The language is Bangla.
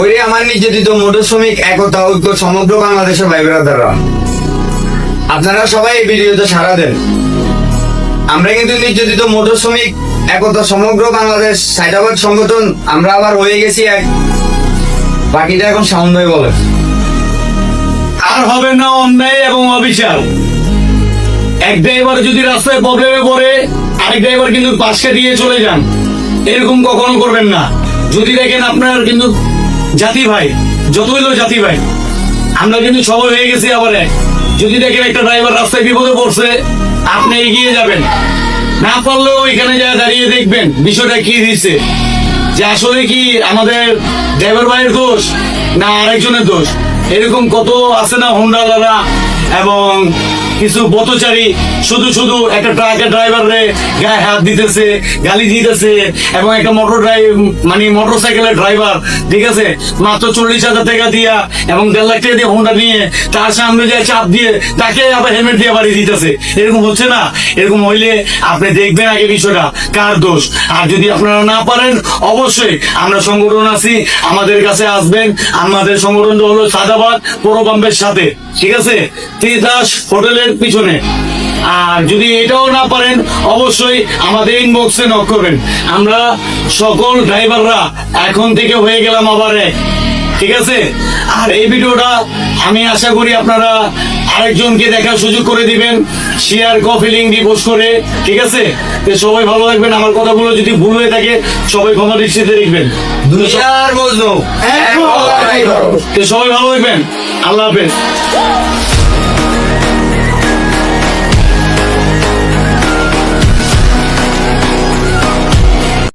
ওই আমার নির্যাতিত মোটর শ্রমিক একতা ঐক্য সমগ্র বাংলাদেশের ভাই ব্রাদাররা, আপনারা সবাই এই ভিডিওতে সাড়া দেন। আমরা কিন্তু নির্যাতিত মোটর শ্রমিক একতা সমগ্র বাংলাদেশ সাইদাবাদ সংগঠন, আমরা আবার হয়ে গেছি এক। বাকিটা এখন সাউন্ড ভাই বলে। আর হবে না অন্যায় এবং অবিচার। এক ড্রাইভার যদি রাস্তায় প্রবলেমে পড়ে, আরেক ড্রাইভার কিন্তু পাশ কাটিয়ে চলে যান, এরকম কখনো করবেন না। যদি দেখেন আপনার কিন্তু জাতি ভাই, যত হইলো জাতি ভাই, আমরা কিন্তু সবাই হয়ে গেছি আবার এক। যদি দেখেন একটা ড্রাইভার রাস্তায় বিপদে পড়ছে, আপনি এগিয়ে যাবেন, না পারলেও এখানে যা দাঁড়িয়ে দেখবেন বিষয়টা কি দিচ্ছে, যে আসলে কি আমাদের ড্রাইভার ভাইয়ের দোষ না আরেকজনের দোষ। এরকম কত আছে না হোন্ডাওয়ালারা এবং কিছু পথচারী শুধু শুধু একটা ট্রাকের ড্রাইভারে গায়ে হাত দিতেছে, গালি দিতেছে, এবং একটা মোটর সাইকেলের ড্রাইভার, ঠিক আছে, মাত্র 40,000 টাকা দিয়া এবং 1.5 লাখ টাকা দিয়ে হোন্ডা নিয়ে তার সামনে যায় চাপ দিয়ে তাকে আবার হেলমেট দিয়ে বাড়ি দিতেছে। এরকম হচ্ছে না? এরকম হইলে আপনি দেখবেন আগে বিষয়টা কার দোষ। আর যদি আপনারা না পারেন, অবশ্যই আমরা সংগঠন আছি, আমাদের কাছে আসবেন। আমাদের সংগঠনটা হলো সাদাবাদ পৌর পাম্পের সাথে, ঠিক আছে, ত্রিদাস হোটেলের পিছনে। আর যদি এটাও না পারেন, অবশ্যই আমাদের ইনবক্সে নক করবেন। আমরা সকল ড্রাইভাররা এখন থেকে হয়ে গেলাম আবার এক, ঠিক আছে। আর এই ভিডিওটা আমি আশা করি আপনারা আরেকজনকে দেখার সুযোগ করে দিবেন, শেয়ার কপি লিংক দিয়ে পোস্ট করে, ঠিক আছে। তো সবাই ভালো থাকবেন। আমার কথাগুলো যদি ভুল হয়ে থাকে সবাই ক্ষমা দৃষ্টিতে দেখবেন। দুনিয়ার মজনু তো সবাই ভালো থাকবেন। আল্লাহ হাফেজ।